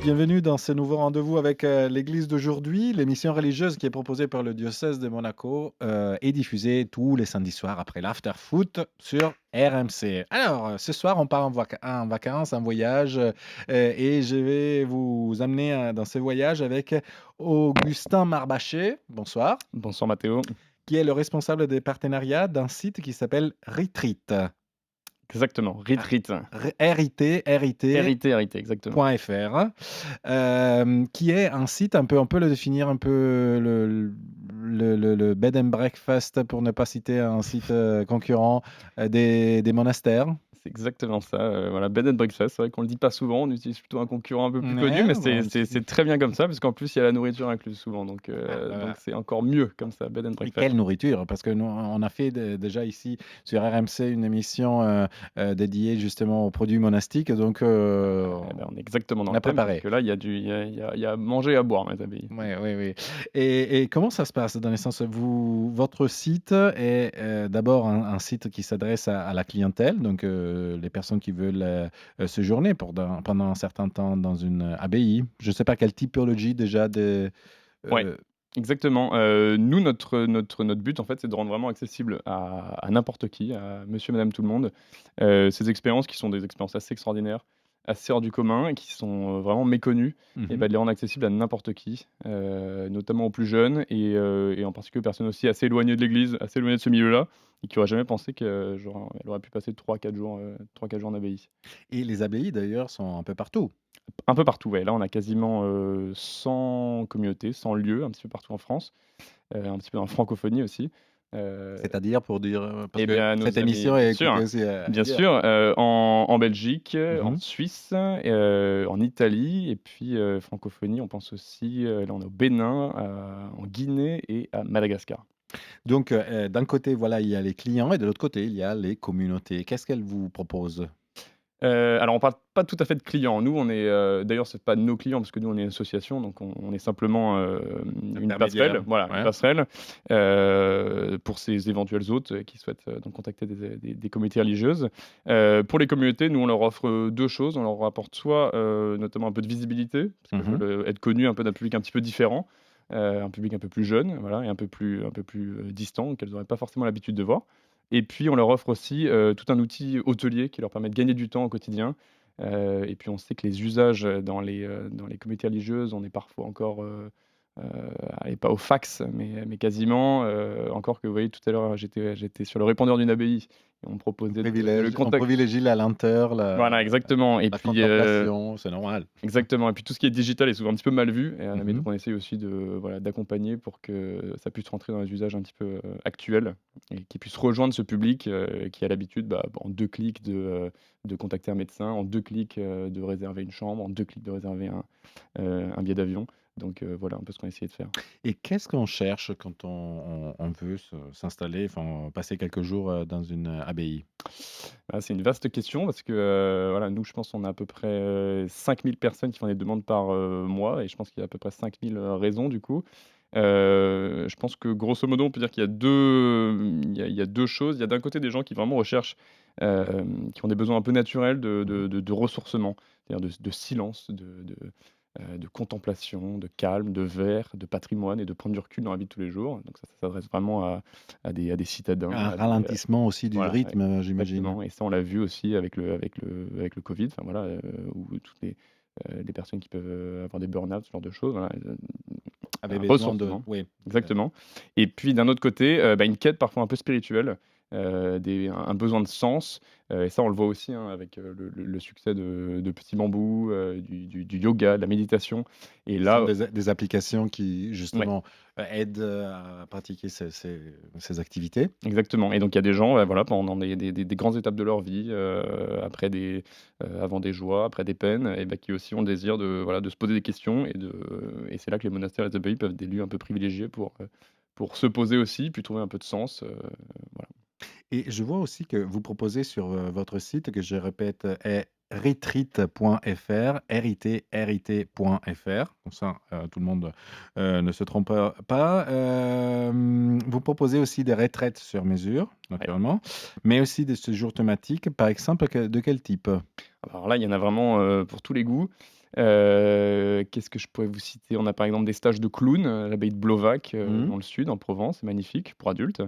Bienvenue dans ce nouveau rendez-vous avec l'Église d'aujourd'hui, l'émission religieuse qui est proposée par le diocèse de Monaco et diffusée tous les samedis soirs après l'after-foot sur RMC. Alors, ce soir, on part en vacances, en voyage, et je vais vous amener dans ce voyage avec Augustin Marbaché, bonsoir, Bonsoir Mathéo. qui est le responsable des partenariats d'un site qui s'appelle Retreat. Exactement, Retreat. RIT, RIT, exactement. .fr, qui est un site un peu on peut le définir un peu le bed and breakfast pour ne pas citer un site, concurrent, des monastères. C'est exactement ça, voilà, bed and breakfast, c'est vrai qu'on le dit pas souvent, on utilise plutôt un concurrent un peu plus connu, Ouais, mais bon, c'est très bien comme ça, parce qu'en plus il y a la nourriture incluse souvent, ah, donc voilà. c'est encore mieux comme ça, bed and Et breakfast. quelle nourriture! Parce que nous, on a fait déjà ici sur RMC une émission, dédiée justement aux produits monastiques, donc Eh ben, on est exactement dans on le a thème, parce préparé. que là il y a à manger et à boire dans les abbayes. Oui, oui, oui. Et comment ça se passe dans les sens, votre site est, d'abord un site qui s'adresse à la clientèle, donc les personnes qui veulent, séjourner pendant un certain temps dans une abbaye. Je ne sais pas quelle typologie déjà de, Ouais, heu exactement, nous notre but en fait, c'est de rendre vraiment accessible à n'importe qui, à monsieur, madame, tout le monde, ces expériences qui sont des expériences assez extraordinaires, assez hors du commun et qui sont, vraiment méconnues et mmh bah, de les rendre accessibles à n'importe qui, notamment aux plus jeunes et en particulier aux personnes aussi assez éloignées de l'église, assez éloignées de ce milieu-là et qui auraient jamais pensé que genre, elle aurait pu passer 3-4 jours en abbaye. et les abbayes d'ailleurs sont un peu partout. Un peu partout, ouais, là on a quasiment, 100 communautés, 100 lieux un petit peu partout en France. Un petit peu en francophonie aussi. Heu C'est-à-dire pour dire, parce et que bien cette nos amis émission bien est sûr, écoutée aussi, bien ailleurs. sûr, en Belgique, en Mmh. Suisse, en Italie et puis, francophonie, on pense aussi, là on est au Bénin, en Guinée et à Madagascar. Donc d'un côté, voilà, il y a les clients et de l'autre côté, il y a les communautés. Qu'est-ce qu'elles vous proposent? Alors on parle pas tout à fait de clients. Nous on est, d'ailleurs c'est pas nos clients parce que nous on est une association donc on est simplement, une Intermédiaire, passerelle, voilà, une ouais. passerelle, pour ces éventuels hôtes qui souhaitent, donc contacter des communautés religieuses. Pour les communautés, nous on leur offre, 2 choses. On leur apporte soit, notamment un peu de visibilité, parce qu'elles Mmh. veulent, être connues un peu d'un public un petit peu différent, un public un peu plus jeune, voilà et un peu plus, distant, qu'elles n'auraient pas forcément l'habitude de voir. Et puis on leur offre aussi, tout un outil hôtelier qui leur permet de gagner du temps au quotidien. Et puis on sait que les usages, dans les communautés religieuses, on est parfois encore, heu, allez pas au fax, mais quasiment, encore que vous voyez tout à l'heure j'étais sur le répondeur d'une abbaye et on me proposait de le On contact privilégie la lenteur, voilà exactement et la puis, contemplation, c'est normal. exactement et puis tout ce qui est digital est souvent un petit peu mal vu, mais Mmh. donc on essaye aussi de voilà, d'accompagner pour que ça puisse rentrer dans les usages un petit peu, actuels et qu'ils puissent rejoindre ce public, qui a l'habitude, bah, en 2 clics de contacter un médecin, en 2 clics, de réserver une chambre, en 2 clics de réserver un billet d'avion. Donc voilà un peu ce qu'on a essayé de faire. Et qu'est-ce qu'on cherche quand on veut s'installer, enfin, passer quelques jours, dans une abbaye? Ah, c'est une vaste question parce que, voilà, nous, je pense, on a à peu près, 5 000 personnes qui font des demandes par, mois et je pense qu'il y a à peu près 5 000, raisons du coup. Je pense que grosso modo, on peut dire qu'il y a 2 il y a 2 choses. Il y a d'un côté des gens qui vraiment recherchent, qui ont des besoins un peu naturels Mmh. de ressourcement, c'est-à-dire de silence, de contemplation, de calme, de verre, de patrimoine et de prendre du recul dans la vie de tous les jours. Donc ça s'adresse vraiment à des citadins, Un à des, ralentissement aussi du voilà, rythme, j'imagine? exactement et ça, on l'a vu aussi avec le covid, enfin voilà, où toutes les personnes qui peuvent, avoir des burn-out, ce genre de choses, voilà, Avait un besoin de ressourcement, oui, exactement et puis d'un autre côté, bah, une quête parfois un peu spirituelle, un besoin de sens, et ça on le voit aussi, hein, avec, le succès de Petit Bambou, du yoga, de la méditation et ce sont là des applications qui ouais. justement, aident, à pratiquer ces activités. Exactement et donc il y a des gens, voilà, pendant des grandes étapes de leur vie, après avant des joies, après des peines et bah, qui aussi ont le désir de, voilà, de se poser des questions et c'est là que les monastères et les abbayes peuvent être des lieux un peu privilégiés pour se poser aussi, puis trouver un peu de sens, voilà. Et je vois aussi que vous proposez sur, votre site, que je répète, est retreat.fr, rit.fr, comme ça, tout le monde, ne se trompe pas. Vous proposez aussi des retraites sur mesure, Ouais. naturellement, mais aussi des séjours thématiques, par exemple, de quel type? Alors là, il y en a vraiment, pour tous les goûts. Qu'est-ce que je pourrais vous citer? On a par exemple des stages de clown, à l'abbaye de Blovac, Mmh. dans le sud, en Provence, c'est magnifique pour adultes.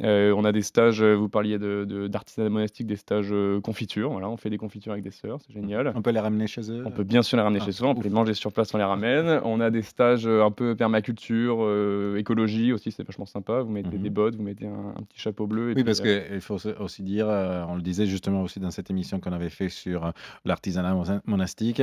On a des stages, vous parliez d'artisanat monastique, des stages, confiture, voilà, on fait des confitures avec des sœurs, c'est génial. On peut les ramener chez eux? On peut bien sûr les ramener Ah, chez soi, on peut ouf. les manger sur place, on les ramène. On a des stages, un peu permaculture, écologie aussi, c'est vachement sympa. Vous mettez des Mmh. bottes, vous mettez un petit chapeau bleu et Oui, puis, parce qu'il faut aussi dire, on le disait justement aussi dans cette émission qu'on avait fait sur, l'artisanat monastique,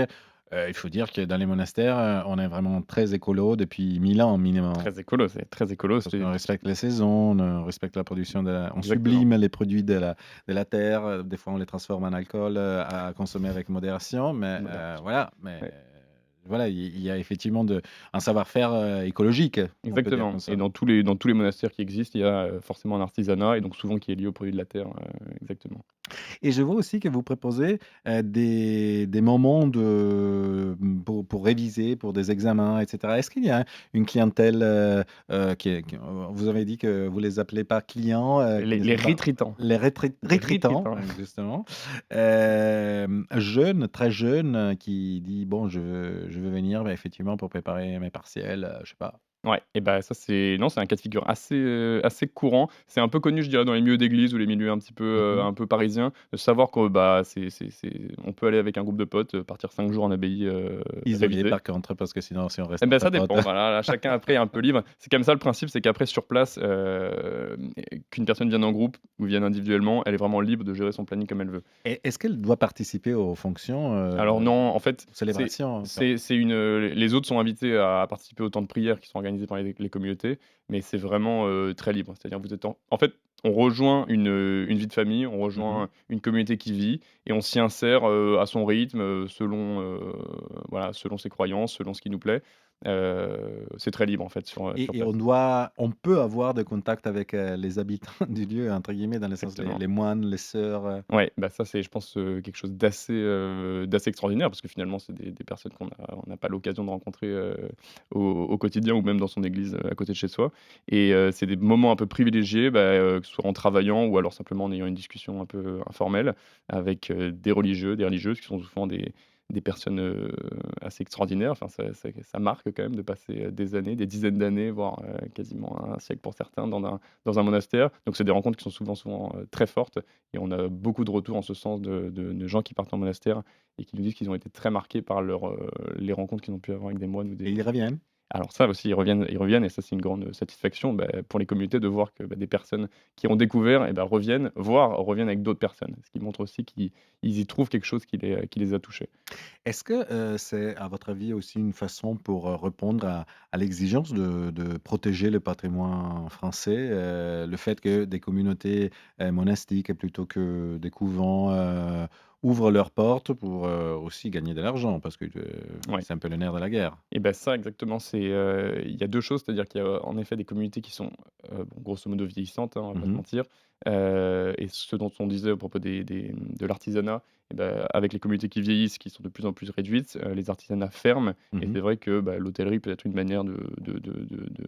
il faut dire que dans les monastères, on est vraiment très écolo depuis 1000 ans minimum. c'est très écolo, Parce c'est qu'on respecte les saisons, on respecte la production on exactement. sublime les produits de la terre, des fois on les transforme en alcool, à consommer avec modération, mais Modération, voilà, mais ouais. voilà, il y a effectivement un savoir-faire, écologique, on peut dire Exactement comme et ça. dans tous les monastères qui existent, il y a, forcément un artisanat et donc souvent qui est lié aux produits de la terre, exactement. Et je vois aussi que vous proposez, des moments pour réviser, pour des examens et cetera. Est-ce qu'il y a une clientèle, qui vous avez dit que vous les appelez pas clients, qui Les ne les sont pas rétritants, les les rétritants, rétritants. justement, jeunes, très jeunes, qui dit: «Bon, je veux venir, bah, effectivement pour préparer mes partiels», je sais pas. Ouais et bah, ça c'est non, c'est un cas de figure assez courant. C'est un peu connu, je dirais, dans les milieux d'église ou les milieux Mmh. un peu parisiens, de savoir que, bah, on peut aller avec un groupe de potes, partir 5 jours en abbaye, Isolés réviser. par contre, parce que sinon si on reste Eh ben entre ça potes. dépend, voilà, là, chacun après est un peu libre. C'est comme ça le principe, c'est qu'après sur place, qu'une personne vienne en groupe ou vienne individuellement, elle est vraiment libre de gérer son planning comme elle veut. Et est-ce qu'elle doit participer aux fonctions, Alors non, en fait, aux célébrations? les autres sont invités à participer aux temps de prière qui sont organisés par les communautés, mais c'est vraiment, très libre. C'est-à-dire vous êtes en fait, on rejoint une vie de famille, on Mmh. rejoint une communauté qui vit et on s'y insère, à son rythme, selon, voilà, selon ses croyances, selon ce qui nous plaît. C'est très libre en fait sur Et place. on peut avoir des contacts avec, les habitants du lieu entre guillemets, dans le sens les Exactement. les moines, les sœurs, Ouais, bah, ça, c'est je pense, quelque chose d'assez extraordinaire parce que finalement, c'est des personnes on n'a pas l'occasion de rencontrer, au quotidien ou même dans son église, à côté de chez soi et c'est des moments un peu privilégiés, bah, que ce soit en travaillant ou alors simplement en ayant une discussion un peu informelle avec, des religieux, des religieuses qui sont souvent des personnes, assez extraordinaires. Enfin, ça marque quand même de passer, des années, des dizaines d'années, voire, quasiment un siècle pour certains dans un monastère. Donc c'est des rencontres qui sont souvent, très fortes et on a beaucoup de retours en ce sens de gens qui partent en monastère et qui nous disent qu'ils ont été très marqués par les rencontres qu'ils ont pu avoir avec des moines ou et des ils reviennent. alors ça aussi, ils reviennent et ça, c'est une grande satisfaction, bah, pour les communautés de voir que, bah, des personnes qui ont découvert et bah, reviennent, voire reviennent avec d'autres personnes. Ce qui montre aussi qu'ils y trouvent quelque chose qui les a touchés. Est-ce que, c'est à votre avis aussi une façon pour, répondre à l'exigence de protéger le patrimoine français, le fait que des communautés, monastiques plutôt que des couvents, ouvrent leurs portes pour, aussi gagner de l'argent? Parce que, Ouais. c'est un peu le nerf de la guerre. Et ben ça exactement, il y a 2 choses, c'est-à-dire qu'il y a en effet des communautés qui sont, bon grosso modo vieillissantes, hein, on va pas se Mmh. mentir, et ce dont on disait à propos de l'artisanat et bah, avec les communautés qui vieillissent, qui sont de plus en plus réduites, les artisanats ferment et Mmh. c'est vrai que, bah, l'hôtellerie peut être une manière de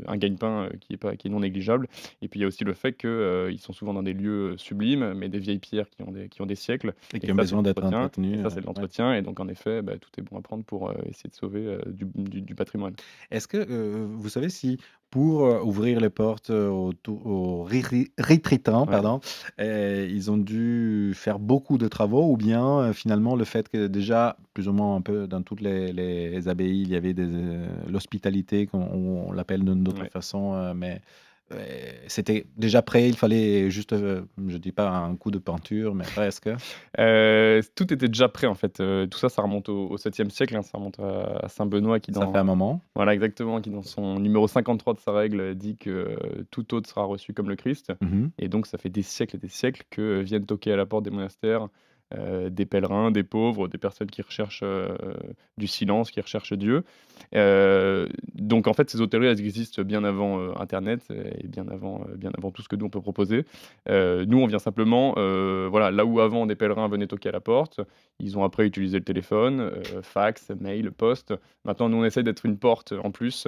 un gagne-pain, qui est non négligeable et puis il y a aussi le fait que, ils sont souvent dans des lieux, sublimes, mais des vieilles pierres qui ont des siècles Et et qui ont ça c'est besoin d'être l'entretien et entretenus, ça c'est ouais. l'entretien et donc en effet, bah, tout est bon à prendre pour, essayer de sauver, du patrimoine. Est-ce que, vous savez si pour, ouvrir les portes, aux rétritants, Ouais. pardon, ils ont dû faire beaucoup de travaux ou bien, finalement le fait que déjà plus ou moins un peu dans toutes les abbayes, il y avait l'hospitalité on l'appelle d'une autre Ouais. façon, mais, heu, c'était déjà prêt, il fallait juste, je dis pas un coup de peinture, mais presque? Tout était déjà prêt en fait, tout ça, ça remonte au 7e siècle, hein, ça remonte à saint Benoît qui Ça fait un dans moment. voilà exactement, qui dans son numéro 53 de sa règle, dit que, «Tout hôte sera reçu comme le Christ» Mmh. et donc ça fait des siècles et des siècles que, viennent toquer à la porte des monastères, des pèlerins, des pauvres, des personnes qui recherchent, du silence, qui recherchent Dieu. Donc en fait, ces hôtelleries, elles existent bien avant, internet et bien avant tout ce que nous on peut proposer. Nous, on vient simplement, voilà, là où avant des pèlerins venaient toquer à la porte, ils ont après utilisé le téléphone, fax, mail, poste. Maintenant, nous, on essaie d'être une porte en plus,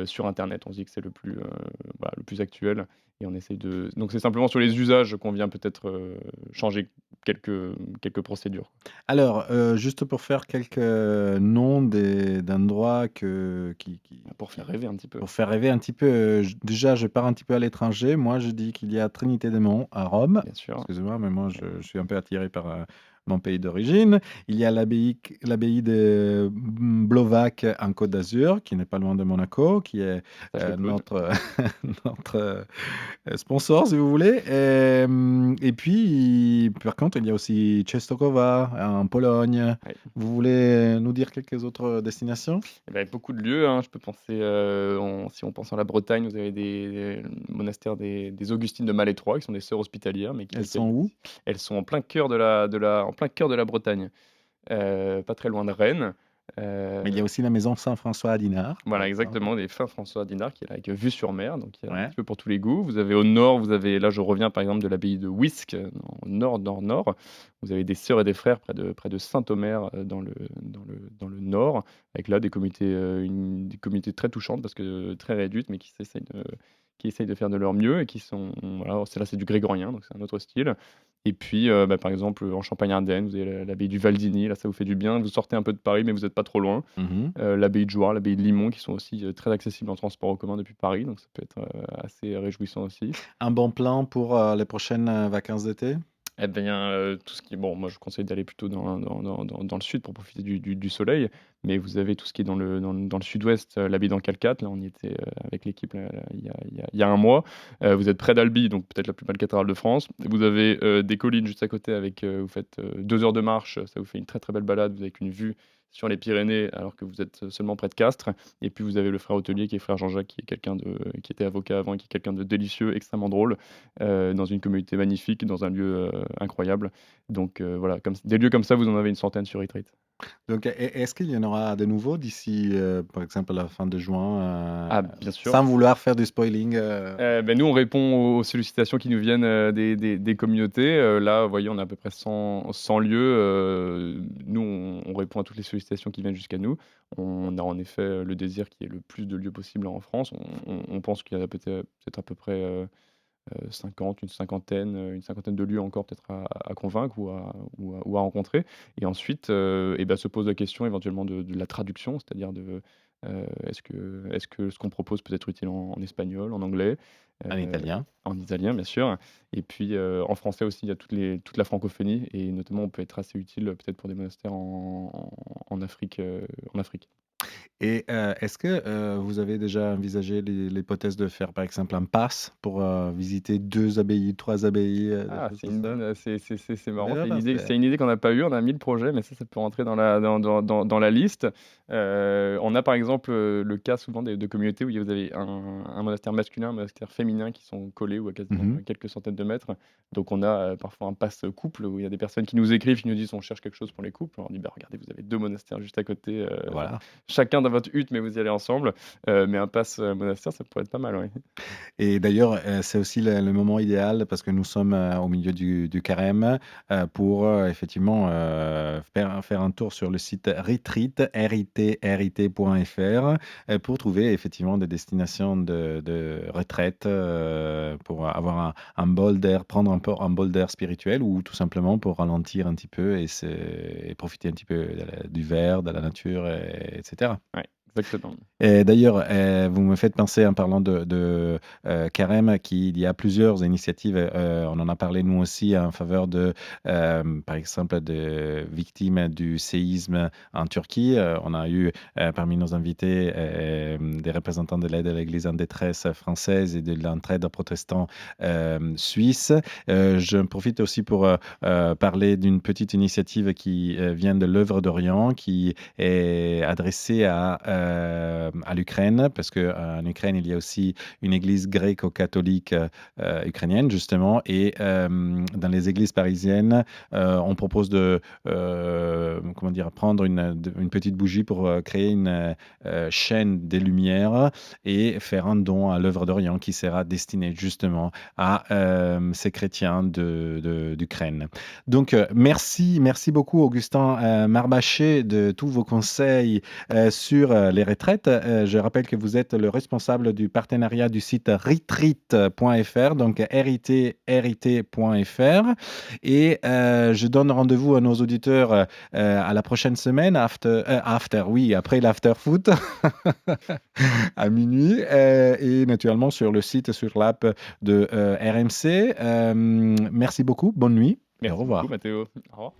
sur internet. On se dit que c'est voilà, le plus actuel et on essaye de donc c'est simplement sur les usages qu'on vient peut-être, changer quelques procédures. Alors, juste pour faire quelques noms d'endroits Pour faire rêver un petit peu. pour faire rêver un petit peu, déjà je pars un petit peu à l'étranger. Moi je dis qu'il y a Trinité-des-Monts à Rome. Bien sûr. Excusez-moi, mais moi je suis un peu attiré par, mon pays d'origine. Il y a l'abbaye de Blovac en Côte d'Azur, qui n'est pas loin de Monaco, qui est, Sache le Claude. notre notre, sponsor si vous voulez. Et puis par contre, il y a aussi Częstochowa en Pologne. Ouais. Vous voulez nous dire quelques autres destinations? Eh beh, beaucoup de lieux, hein. Je peux penser, si on pense à la Bretagne, vous avez des monastères des Augustines de Malétroit, qui sont des sœurs hospitalières, mais Elles sont où? elles sont en plein cœur en plein cœur de la Bretagne, pas très loin de Rennes. Mais il y a aussi la maison Saint-François à Dinard, par Voilà, exemple. exactement, des fins François Dinard qui est là avec vue sur mer, donc il y a un Ouais. petit peu pour tous les goûts. Vous avez au nord, là je reviens par exemple de l'abbaye de Wisk, au nord, nord, nord. Vous avez des sœurs et des frères près de Saint-Omer, dans le nord, avec là des communautés très touchantes parce que très réduites, mais qui essayent de faire de leur mieux et qui sont voilà, c'est du grégorien, donc c'est un autre style. Et puis, par exemple, en Champagne-Ardenne, vous avez l'abbaye du Val-d'Igny, là ça vous fait du bien. Vous sortez un peu de Paris, mais vous êtes pas trop loin. Mmh. L'abbaye de Jouarre, l'abbaye de Limont qui sont aussi, très accessibles en transport en commun depuis Paris, donc ça peut être, assez réjouissant aussi. Un bon plan pour, les prochaines, vacances d'été? Eh bien, tout ce qui est bon, moi je conseille d'aller plutôt dans le sud pour profiter du soleil, mais vous avez tout ce qui est dans le sud-ouest, l'abbaye d'Encalcat, là on y était, avec l'équipe là il y a 1 mois. Vous êtes près d'Albi, donc peut-être la plus belle cathédrale de France. Vous avez, des collines juste à côté avec, vous faites, 2 heures de marche, ça vous fait une très, très belle balade, vous avez une vue sur les Pyrénées alors que vous êtes seulement près de Castres et puis vous avez le frère hôtelier qui est frère Jean-Jacques qui était avocat avant et qui est quelqu'un de délicieux, extrêmement drôle, dans une communauté magnifique, dans un lieu, incroyable. Donc voilà, des lieux comme ça, vous en avez une centaine sur Itreat. Donc, est-ce qu'il y en aura de nouveaux d'ici, par exemple, à la fin de juin, Ah bien sûr. sans vouloir faire du spoiling, Nous, on répond aux sollicitations qui nous viennent, des communautés. Là, vous voyez, on a à peu près 100 lieux. Nous, on répond à toutes les sollicitations qui viennent jusqu'à nous. On a en effet, le désir qu'il y ait le plus de lieux possible en France. On pense qu'il y en a peut-être à peu près, 50, une cinquantaine de lieux encore peut-être à convaincre ou à rencontrer et ensuite, se pose la question éventuellement de la traduction, c'est-à-dire est-ce que ce qu'on propose peut être utile en espagnol, en anglais, en italien? en italien bien sûr et puis, en français aussi, il y a toute la francophonie et notamment on peut être assez utile, peut-être pour des monastères en Afrique, en Afrique. Et est-ce que, vous avez déjà envisagé l'hypothèse de faire, par exemple, un pass pour, visiter 2 abbayes, 3 abbayes, des Ah, choses c'est comme une ça? bonne, c'est marrant, Voilà, c'est une idée qu'on n'a pas eue, on a 1000 projets, mais ça peut rentrer dans la liste. On a par exemple, le cas souvent de communautés où vous avez un monastère masculin, un monastère féminin qui sont collés ou à quasiment mmh. quelques centaines de mètres. Donc on a, parfois un pass, couple où il y a des personnes qui nous écrivent, qui nous disent: «On cherche quelque chose pour les couples». On leur dit: «Bah, regardez, vous avez 2 monastères juste à côté, Voilà. chacun dans votre hutte, mais vous y allez ensemble». Mais un pass, monastère, ça pourrait être pas mal, oui. Et d'ailleurs, c'est aussi le moment idéal parce que nous sommes, au milieu du carême, pour, effectivement, faire un tour sur le site Retreat, ritrit.fr, pour trouver effectivement des destinations de retraite, pour avoir un bol d'air, prendre un bol d'air spirituel ou tout simplement pour ralentir un petit peu et profiter un petit peu du vert, de la nature et etc. Ouais, exactement. Et d'ailleurs, vous me faites penser en parlant carême qu'il y a plusieurs initiatives, on en a parlé nous aussi en faveur par exemple, de victimes du séisme en Turquie. On a eu, parmi nos invités, des représentants de l'aide à l'Église en détresse française et de l'entraide protestant, suisse. J'en profite aussi pour, parler d'une petite initiative qui, vient de l'Œuvre d'Orient, qui est adressée à l'Ukraine, parce qu'en Ukraine, il y a aussi une église gréco-catholique, ukrainienne, justement. Et dans les églises parisiennes, on propose comment dire, prendre une petite bougie pour créer une chaîne des lumières et faire un don à l'œuvre d'Orient qui sera destinée justement à ces chrétiens d'Ukraine. Donc, merci beaucoup, Augustin Marbaché, de tous vos conseils sur les retraites. Je rappelle que vous êtes le responsable du partenariat du site retreat.fr, donc rit.fr. Et je donne rendez-vous à nos auditeurs à la prochaine semaine, après l'after foot, à minuit, et naturellement sur le site, sur l'app de RMC. Merci beaucoup, bonne nuit et au Merci beaucoup revoir. Mathéo. Au revoir.